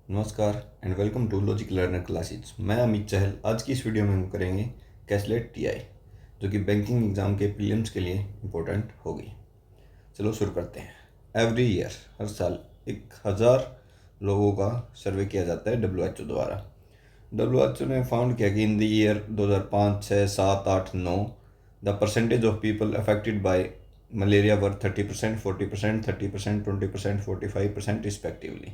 नमस्कार and welcome to logic learner classes. मैं अमित चहल। आज की इस वीडियो में हम करेंगे कैशलेट टीआई, जो कि बैंकिंग एग्जाम के प्रीलिम्स के लिए इम्पोर्टेंट होगी। चलो शुरू करते हैं। एवरी ईयर, हर साल 1000 लोगों का सर्वे किया जाता है WHO द्वारा। WHO ने फाउंड किया कि in the year 2005, 6, 7, 8, 9 the percentage of people affected by malaria were 30%, 40%, 30%, 20%, 45% respectively.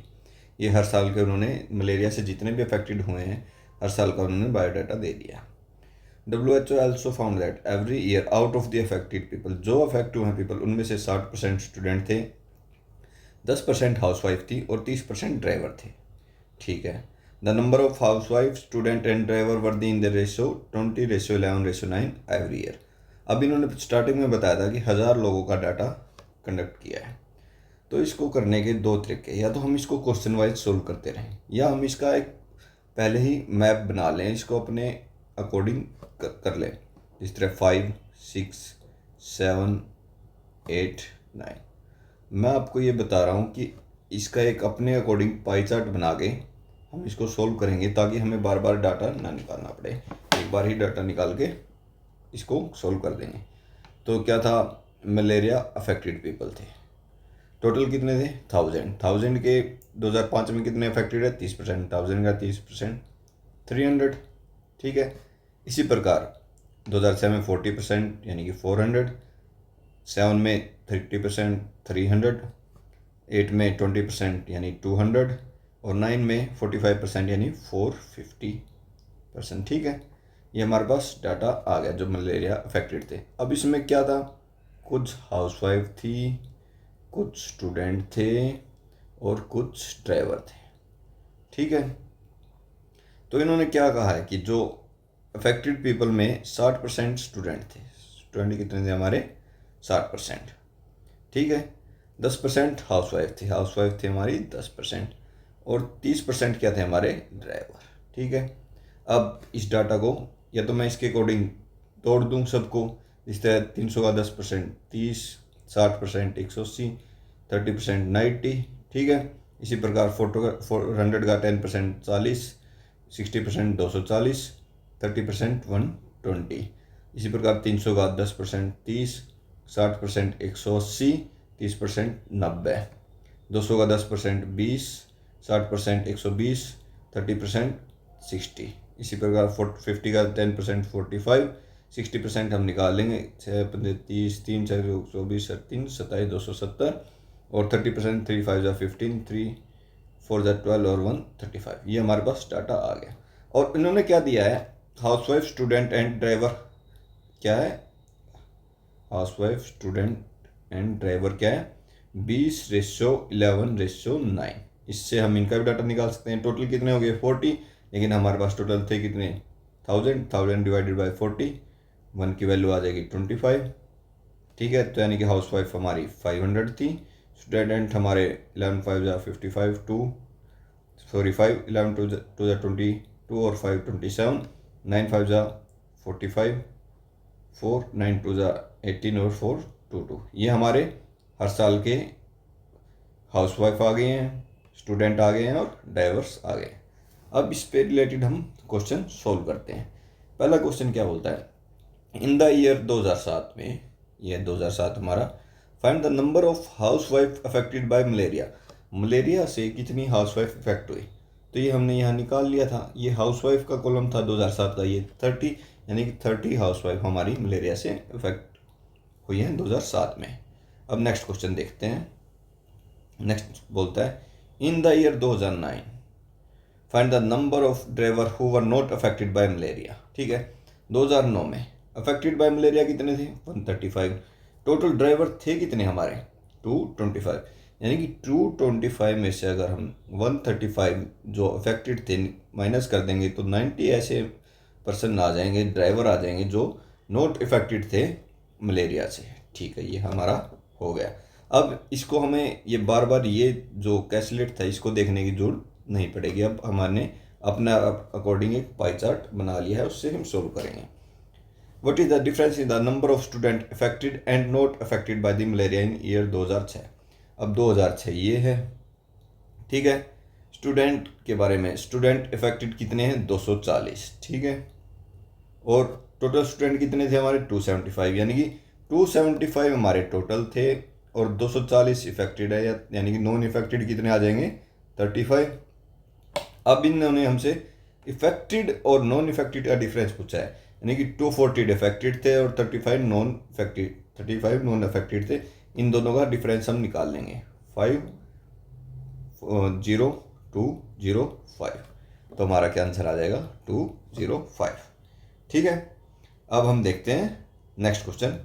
ये हर साल के उन्होंने मलेरिया से जितने भी अफेक्टेड हुए हैं हर साल का उन्होंने बायोडाटा दे दिया। WHO also found that every year out of the affected people, जो अफेक्ट हुए हैं पीपल, उनमें से 60% स्टूडेंट थे, 10% हाउसवाइफ थी और 30% ड्राइवर थे। ठीक है। The number of housewife, student and driver were the in the ratio 20:11:9 every year. अब इन्होंने स्टार्टिंग में बताया था कि 1000 लोगों का डाटा कंडक्ट किया है। तो इसको करने के दो तरीके, या तो हम इसको क्वेश्चन वाइज सोल्व करते रहें, या हम इसका एक पहले ही मैप बना लें, इसको अपने अकॉर्डिंग कर लें। इस तरह 5, 6, 7, 8, 9। मैं आपको ये बता रहा हूँ कि इसका एक अपने अकॉर्डिंग पाई चार्ट बना के हम इसको सोल्व करेंगे, ताकि हमें बार बार डाटा ना निकालना पड़े। एक बार ही डाटा निकाल के इसको सोल्व कर देंगे। तो क्या था, मलेरिया अफेक्टेड पीपल थे, टोटल कितने थे 1000 के 2005 में कितने अफेक्टेड है 30%, 1000 का 30%, 300। ठीक है। इसी प्रकार 2006 में 40% यानी कि 400, 7 में 30% 300, 8 में 20% यानी 200 और 9 में 45% यानी 450%। ठीक है। ये हमारे पास डाटा आ गया जो मलेरिया अफेक्टेड थे। अब इसमें क्या था, कुछ हाउसवाइफ थी, कुछ स्टूडेंट थे और कुछ ड्राइवर थे। ठीक है। तो इन्होंने क्या कहा है कि जो अफेक्टेड पीपल में 60% स्टूडेंट थे। स्टूडेंट कितने थे हमारे 60%। ठीक है। 10% हाउसवाइफ थी, हाउसवाइफ थे हमारी 10%, और 30% क्या थे हमारे ड्राइवर। ठीक है। अब इस डाटा को या तो मैं इसके अकॉर्डिंग तोड़ दूं सबको, इस तरह 300 का 10% 30, 60% 180, 30% 90। ठीक है। इसी प्रकार 400 का 10% 40, 60% 240, 30% 120। इसी प्रकार 300 का 10% 30, 60% 180, 30% 90, 200 का 10% 20, 60% 120, 30% 60। इसी प्रकार 50 का 10% 45, 60% हम निकाल लेंगे, 6×30, 3 4 24, 3 27, 270, और 30% 3 5 15, 3 4 12 और 1 35। ये हमारे पास डाटा आ गया। और इन्होंने क्या दिया है, हाउसवाइफ, स्टूडेंट एंड ड्राइवर क्या है, हाउसवाइफ, स्टूडेंट एंड ड्राइवर क्या है 20:11:9। इससे हम इनका भी डाटा निकाल सकते हैं। टोटल कितने हो गए 40, लेकिन हमारे पास टोटल थे कितने 1000 डिवाइडेड बाय 40, 1 की वैल्यू आ जाएगी 25। ठीक है। तो यानी कि हाउसवाइफ हमारी 500 थी, स्टूडेंट हमारे 11 5 55, 2 सॉरी 5 11 2 22 और 5 27, 9 5 45, 4 9 2 18 और 4 2 2। ये हमारे हर साल के हाउसवाइफ आ गए हैं, स्टूडेंट आ गए हैं और ड्राइवर्स आ गए हैं। अब इस पे रिलेटेड हम क्वेश्चन सोल्व करते हैं। पहला क्वेश्चन क्या बोलता है, इन द ईयर 2007 में, ये 2007 हमारा, find the number of housewife affected by malaria. Malaria से कितनी हाउसवाइफ अफेक्ट हुई, तो ये हमने यहाँ निकाल लिया था। ये हाउसवाइफ का कॉलम था 2007 का, ये 30 यानी कि 30 हाउसवाइफ हमारी मलेरिया से अफेक्ट हुई हैं 2007 में। अब नेक्स्ट क्वेश्चन देखते हैं। नेक्स्ट बोलता है, in the year 2009 find the number of driver who were not affected by malaria. ठीक है। 2009 में अफेक्टेड बाय मलेरिया कितने थे 135। टोटल ड्राइवर थे कितने हमारे 225, यानी कि 225 में से अगर हम 135 जो अफेक्टेड थे माइनस कर देंगे तो 90 ऐसे पर्सन आ जाएंगे, ड्राइवर आ जाएंगे जो नॉट अफेक्टेड थे मलेरिया से। ठीक है। ये हमारा हो गया। अब इसको हमें ये बार बार ये जो कैलकुलेट था इसको देखने की जरूरत नहीं पड़ेगी। अब हमारे अपना अकॉर्डिंग एक पाई चार्ट बना लिया है, उससे हम सोल्व करेंगे। What is the difference in the number of student affected and not affected by the malaria in year 2006। अब 2006 ये है। ठीक है। स्टूडेंट के बारे में, स्टूडेंट अफेक्टेड कितने हैं 240, ठीक है। और टोटल स्टूडेंट कितने थे हमारे 275, यानी कि 275 हमारे टोटल थे और 240 इफेक्टेड है, यानी कि नॉन इफेक्टेड कितने आ जाएंगे 35। अब इन्होंने हमसे इफेक्टेड और नॉन इफेक्टेड का डिफरेंस पूछा है, यानी कि 240 इफेक्टेड थे और 35 नॉन इफेक्टेड थे। इन दोनों का डिफरेंस हम निकाल लेंगे 50205, तो हमारा क्या आंसर आ जाएगा 205, ठीक है। अब हम देखते हैं next question.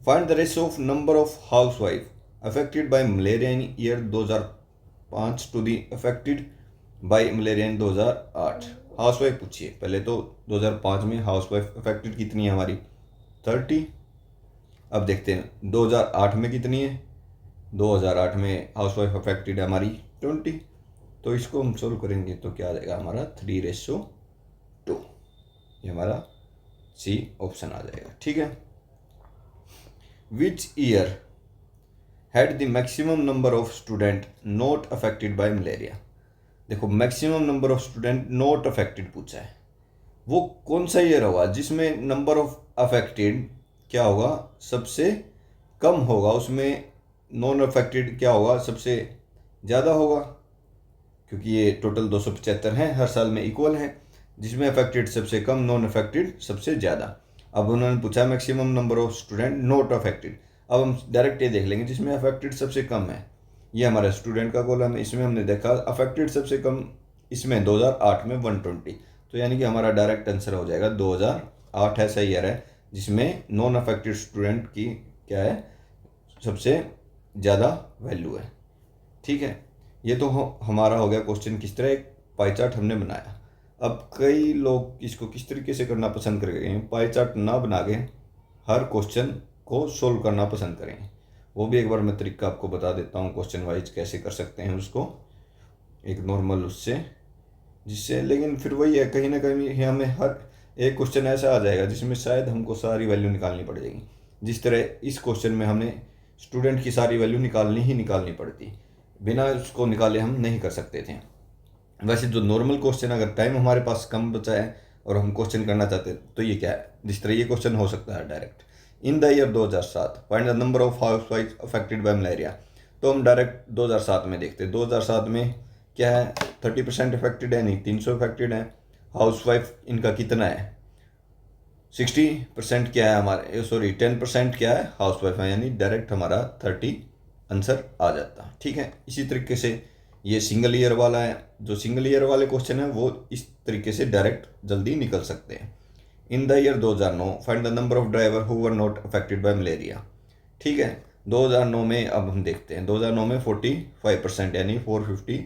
Find the ratio of number of housewife affected by malaria in year 2005 to the affected by malaria in 2008। Housewife पूछिए, पहले तो 2005 में हाउसवाइफ अफेक्टेड कितनी है हमारी 30। अब देखते हैं 2008 में कितनी है, 2008 में हाउसवाइफ अफेक्टेड है हमारी 20। तो इसको हम सोल्व करेंगे तो क्या आ जाएगा हमारा 3:2, ये हमारा सी ऑप्शन आ जाएगा, ठीक है। Which year had the maximum number of student not affected by malaria. देखो maximum number of student not affected पूछा है, वो कौन सा ईयर होगा जिसमें नंबर ऑफ अफेक्टेड क्या होगा सबसे कम होगा, उसमें नॉन अफेक्टेड क्या होगा सबसे ज़्यादा होगा, क्योंकि ये टोटल 275 हैं, हर साल में इक्वल हैं, जिसमें अफेक्टेड सबसे कम नॉन अफेक्टेड सबसे ज़्यादा। अब उन्होंने पूछा maximum number of student not affected, अब हम डायरेक्ट ये देख लेंगे जिसमें अफेक्टेड सबसे कम है, ये हमारा स्टूडेंट का कॉलम है। इसमें हमने देखा अफेक्टेड सबसे कम इसमें 2008 में 120, तो यानी कि हमारा डायरेक्ट आंसर हो जाएगा 2008 ऐसा ईयर है जिसमें नॉन अफेक्टेड स्टूडेंट की क्या है सबसे ज़्यादा वैल्यू है, ठीक है। ये तो हमारा हो गया क्वेश्चन किस तरह एक पाई चार्ट हमने बनाया। अब कई लोग इसको किस तरीके से करना पसंद करेंगे, पाई चार्ट ना बना के हर क्वेश्चन को सोल्व करना पसंद करेंगे। वो भी एक बार मैं तरीका आपको बता देता हूँ क्वेश्चन वाइज कैसे कर सकते हैं उसको, एक नॉर्मल उससे, जिससे लेकिन फिर वही है कहीं ना कहीं हमें हर एक क्वेश्चन ऐसा आ जाएगा जिसमें शायद हमको सारी वैल्यू निकालनी पड़ जाएगी। जिस तरह इस क्वेश्चन में हमने स्टूडेंट की सारी वैल्यू निकालनी पड़ती, बिना उसको निकाले हम नहीं कर सकते थे। वैसे जो नॉर्मल क्वेश्चन अगर टाइम हमारे पास कम बचा है और हम क्वेश्चन करना चाहते हैं तो ये क्या है, जिस तरह ये क्वेश्चन हो सकता है direct in the year 2007 find the number of housewife affected by malaria, तो हम डायरेक्ट 2007 में देखते हैं। 2007 में क्या है 30% अफेक्टेड है, नहीं 300 अफेक्टेड है। हाउसवाइफ इनका कितना है 60% क्या है हमारे, सॉरी 10% क्या है हाउसवाइफ है, यानी डायरेक्ट हमारा 30 आंसर आ जाता, ठीक है। इसी तरीके से ये सिंगल ईयर वाला है, जो सिंगल ईयर वाले क्वेश्चन है वो इस तरीके से डायरेक्ट जल्दी निकल सकते हैं। In the year 2009 find the number of driver who were not affected by malaria, ठीक है। 2009 में अब हम देखते हैं 2009 में 45% यानी 450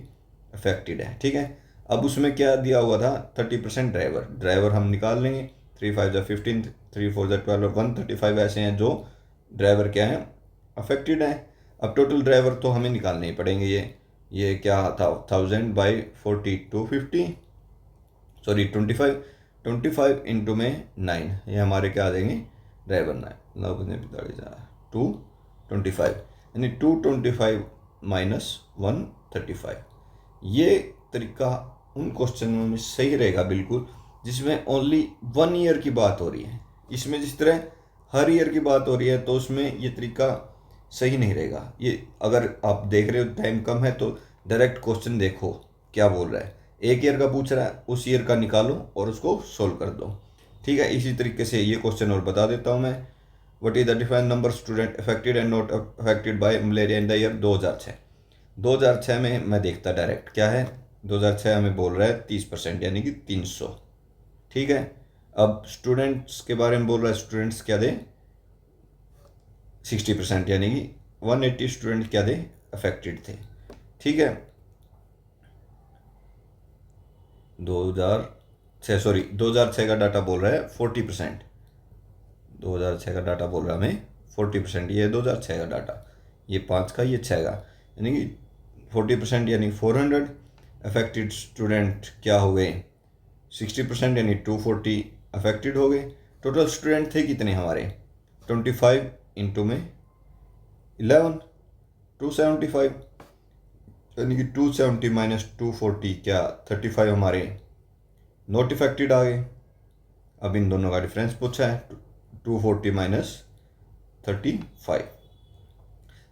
अफेक्टेड है, ठीक है। अब उसमें क्या दिया हुआ था 30% ड्राइवर हम निकाल लेंगे, 3 5 15 3 4 12 135 ऐसे हैं जो ड्राइवर क्या है अफेक्टेड हैं। अब टोटल ड्राइवर तो हमें निकालने ही पड़ेंगे, ये क्या था 1000/40 250, सॉरी 25 इंटू में 9, ये हमारे क्या आ जाएंगे ड्राइवर 225, यानी 225 माइनस 135। ये तरीका उन क्वेश्चनों में सही रहेगा बिल्कुल जिसमें ओनली 1 ईयर की बात हो रही है। इसमें जिस तरह हर ईयर की बात हो रही है तो उसमें ये तरीका सही नहीं रहेगा। ये अगर आप देख रहे हो टाइम कम है तो डायरेक्ट क्वेश्चन देखो क्या बोल रहा है, एक ईयर का पूछ रहा है उस ईयर का निकालो और उसको सोल्व कर दो, ठीक है। इसी तरीके से ये क्वेश्चन और बता देता हूँ मैं, what is the defined number student affected and not affected by malaria in the year 2006 में मैं देखता डायरेक्ट क्या है 2006 हमें बोल रहा है 30% यानी कि 300, ठीक है। अब स्टूडेंट्स के बारे में बोल रहा है स्टूडेंट्स क्या दे 60% यानी कि 180 स्टूडेंट क्या दे अफेक्टेड थे, ठीक है। 2006 का डाटा बोल रहा है 40%, 2006 का डाटा बोल रहा है हमें 40%, ये 2006 का डाटा, ये 5 का ये 6 का, यानी कि 40% यानी 400 अफेक्टेड स्टूडेंट क्या हो गए 60% यानी 240 अफेक्टेड हो गए। टोटल स्टूडेंट थे कितने हमारे 25 इंटू में 11 275, यानी कि 270 माइनस 240 क्या 35 हमारे नॉट इफेक्टेड आ गए। अब इन दोनों का डिफरेंस पूछा है 240 माइनस 35,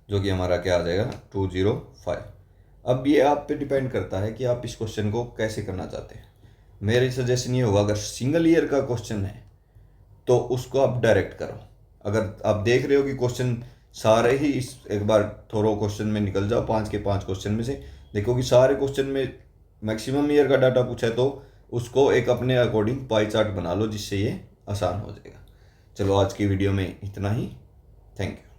जो कि हमारा क्या आ जाएगा 205। अब ये आप पे डिपेंड करता है कि आप इस क्वेश्चन को कैसे करना चाहते हैं। मेरी सजेशन ये होगा, अगर सिंगल ईयर का क्वेश्चन है तो उसको आप डायरेक्ट करो। अगर आप देख रहे हो कि क्वेश्चन सारे ही इस एक बार थोरो क्वेश्चन में निकल जाओ, 5 के 5 क्वेश्चन में से देखो कि सारे क्वेश्चन में मैक्सिमम ईयर का डाटा पूछा है, तो उसको एक अपने अकॉर्डिंग पाई चार्ट बना लो, जिससे ये आसान हो जाएगा। चलो आज की वीडियो में इतना ही। Thank you.